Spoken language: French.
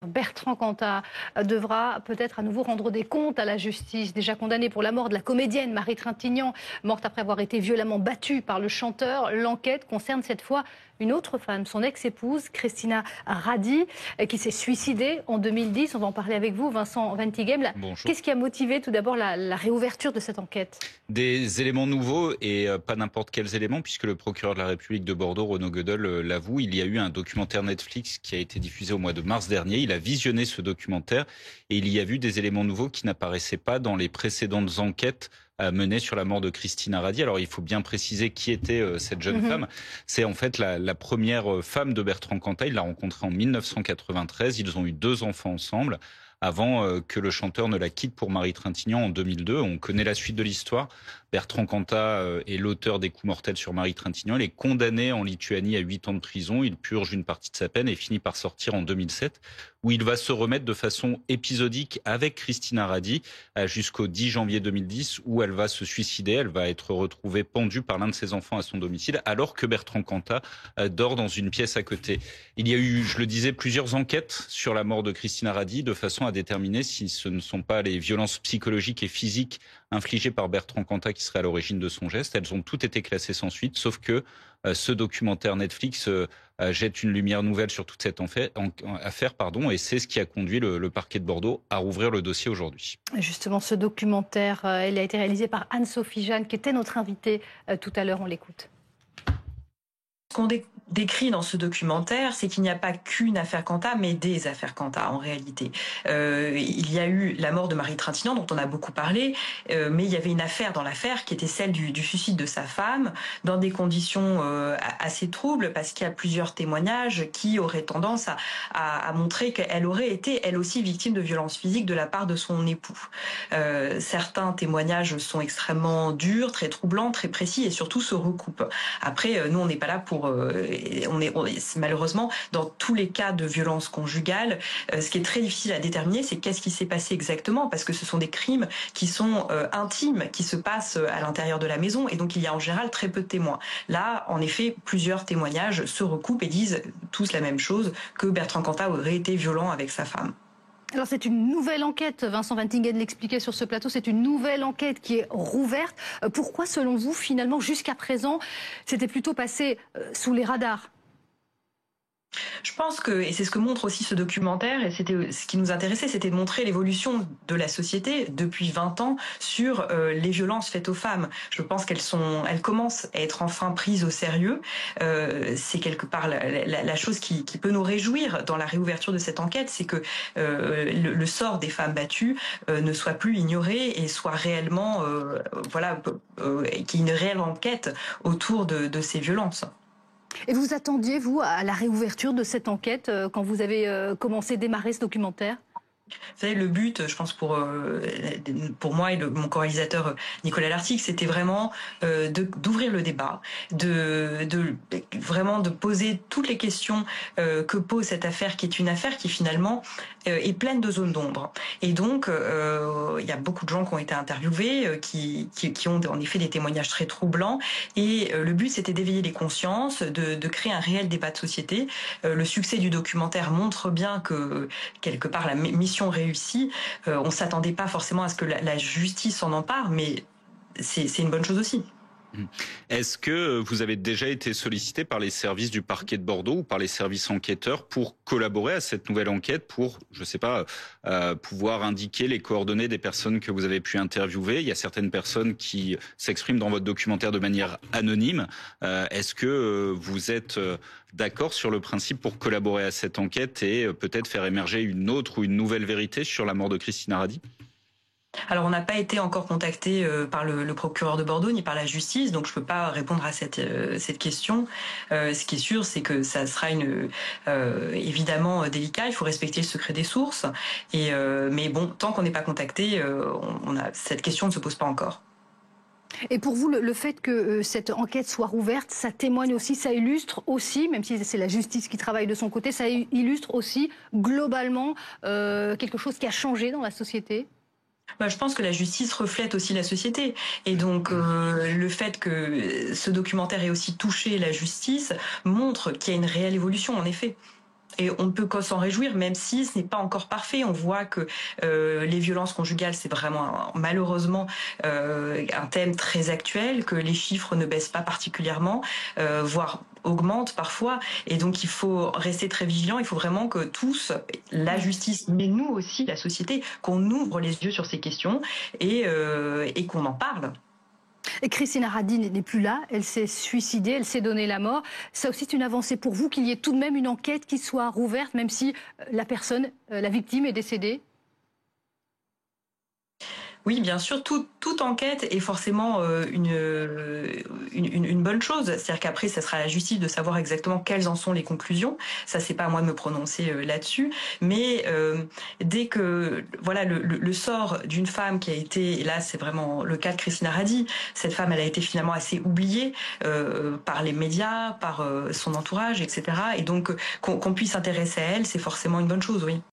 Bertrand Cantat devra peut-être à nouveau rendre des comptes à la justice. Déjà condamné pour la mort de la comédienne Marie Trintignant, morte après avoir été violemment battue par le chanteur. L'enquête concerne cette fois une autre femme, son ex-épouse, Christina Radi, qui s'est suicidée en 2010. On va en parler avec vous, Vincent Ventighem. Bonjour. Qu'est-ce qui a motivé tout d'abord la réouverture de cette enquête? Des éléments nouveaux et pas n'importe quels éléments, puisque le procureur de la République de Bordeaux, Renaud Goedel, l'avoue. Il y a eu un documentaire Netflix qui a été diffusé au mois de mars dernier. Il a visionné ce documentaire et il y a vu des éléments nouveaux qui n'apparaissaient pas dans les précédentes enquêtes menées sur la mort de Christina Radi. Alors il faut bien préciser qui était cette jeune femme. C'est en fait la première femme de Bertrand Cantat. Il l'a rencontrée en 1993. Ils ont eu 2 enfants ensemble avant que le chanteur ne la quitte pour Marie Trintignant en 2002. On connaît la suite de l'histoire. Bertrand Cantat est l'auteur des coups mortels sur Marie Trintignant. Il est condamné en Lituanie à 8 ans de prison. Il purge une partie de sa peine et finit par sortir en 2007, où il va se remettre de façon épisodique avec Christina Radi jusqu'au 10 janvier 2010, où elle va se suicider. Elle va être retrouvée pendue par l'un de ses enfants à son domicile, alors que Bertrand Cantat dort dans une pièce à côté. Il y a eu, je le disais, plusieurs enquêtes sur la mort de Christina Radi, de façon à déterminer si ce ne sont pas les violences psychologiques et physiques infligées par Bertrand Cantat qui seraient à l'origine de son geste. Elles ont toutes été classées sans suite, sauf que ce documentaire Netflix jette une lumière nouvelle sur toute cette affaire, et c'est ce qui a conduit le parquet de Bordeaux à rouvrir le dossier aujourd'hui. Justement, ce documentaire, il a été réalisé par Anne-Sophie Jeanne, qui était notre invitée tout à l'heure. On l'écoute. Ce qu'on décrit dans ce documentaire, c'est qu'il n'y a pas qu'une affaire Cantat, mais des affaires Cantat en réalité. Il y a eu la mort de Marie Trintignant, dont on a beaucoup parlé, mais il y avait une affaire dans l'affaire qui était celle du suicide de sa femme, dans des conditions assez troubles, parce qu'il y a plusieurs témoignages qui auraient tendance à montrer qu'elle aurait été, elle aussi, victime de violences physiques de la part de son époux. Certains témoignages sont extrêmement durs, très troublants, très précis, et surtout se recoupent. Après, nous, on n'est pas là pour malheureusement, dans tous les cas de violence conjugale, ce qui est très difficile à déterminer, c'est qu'est-ce qui s'est passé exactement, parce que ce sont des crimes qui sont intimes, qui se passent à l'intérieur de la maison, et donc il y a en général très peu de témoins. Là, en effet, plusieurs témoignages se recoupent et disent tous la même chose, que Bertrand Cantat aurait été violent avec sa femme. Alors c'est une nouvelle enquête, Vincent Ventighem l'expliquait sur ce plateau, c'est une nouvelle enquête qui est rouverte. Pourquoi, selon vous, finalement, jusqu'à présent, c'était plutôt passé sous les radars ? Je pense que, et c'est ce que montre aussi ce documentaire, et c'était ce qui nous intéressait, c'était de montrer l'évolution de la société depuis 20 ans sur les violences faites aux femmes. Je pense elles commencent à être enfin prises au sérieux. C'est quelque part la chose qui peut nous réjouir dans la réouverture de cette enquête, c'est que le sort des femmes battues ne soit plus ignoré et soit réellement, qu'il y ait une réelle enquête autour de ces violences. Et vous attendiez, vous, à la réouverture de cette enquête quand vous avez commencé à démarrer ce documentaire ? Vous savez, le but, je pense pour moi et mon co-réalisateur Nicolas Lartigue, c'était vraiment d'ouvrir le débat, vraiment de poser toutes les questions que pose cette affaire, qui est une affaire qui finalement est pleine de zones d'ombre. Et donc, il y a beaucoup de gens qui ont été interviewés, qui ont en effet des témoignages très troublants. Et le but, c'était d'éveiller les consciences, de créer un réel débat de société. Le succès du documentaire montre bien que, quelque part, la mission réussie. On s'attendait pas forcément à ce que la justice s'en empare, mais c'est une bonne chose aussi. Est-ce que vous avez déjà été sollicité par les services du parquet de Bordeaux ou par les services enquêteurs pour collaborer à cette nouvelle enquête, pour, je sais pas, pouvoir indiquer les coordonnées des personnes que vous avez pu interviewer? Il y a certaines personnes qui s'expriment dans votre documentaire de manière anonyme. Est-ce que vous êtes d'accord sur le principe pour collaborer à cette enquête et peut-être faire émerger une autre ou une nouvelle vérité sur la mort de Christina Radi? Alors, on n'a pas été encore contacté par le procureur de Bordeaux ni par la justice, donc je peux pas répondre à cette question. Ce qui est sûr, c'est que ça sera évidemment délicat. Il faut respecter le secret des sources. Mais bon, tant qu'on n'est pas contacté, cette question ne se pose pas encore. Et pour vous, le fait que cette enquête soit rouverte, ça témoigne aussi, ça illustre aussi, même si c'est la justice qui travaille de son côté, ça illustre aussi globalement quelque chose qui a changé dans la société? Je pense que la justice reflète aussi la société. Et donc, le fait que ce documentaire ait aussi touché la justice montre qu'il y a une réelle évolution, en effet. Et on ne peut qu'en s'en réjouir, même si ce n'est pas encore parfait. On voit que les violences conjugales, c'est vraiment malheureusement un thème très actuel, que les chiffres ne baissent pas particulièrement, voire augmentent parfois. Et donc il faut rester très vigilant. Il faut vraiment que tous, la justice, mais nous aussi, la société, qu'on ouvre les yeux sur ces questions et qu'on en parle. Et Christina Radi n'est plus là, elle s'est suicidée, elle s'est donné la mort. Ça aussi, c'est une avancée pour vous qu'il y ait tout de même une enquête qui soit rouverte, même si la personne, la victime, est décédée? Oui, bien sûr, toute enquête est forcément une bonne chose. C'est-à-dire qu'après, ça sera à la justice de savoir exactement quelles en sont les conclusions. Ça, c'est pas à moi de me prononcer là-dessus. Mais dès que voilà le sort d'une femme qui a été, et là c'est vraiment le cas de Christina Radi, cette femme, elle a été finalement assez oubliée par les médias, par son entourage, etc. Et donc qu'on puisse s'intéresser à elle, c'est forcément une bonne chose, oui.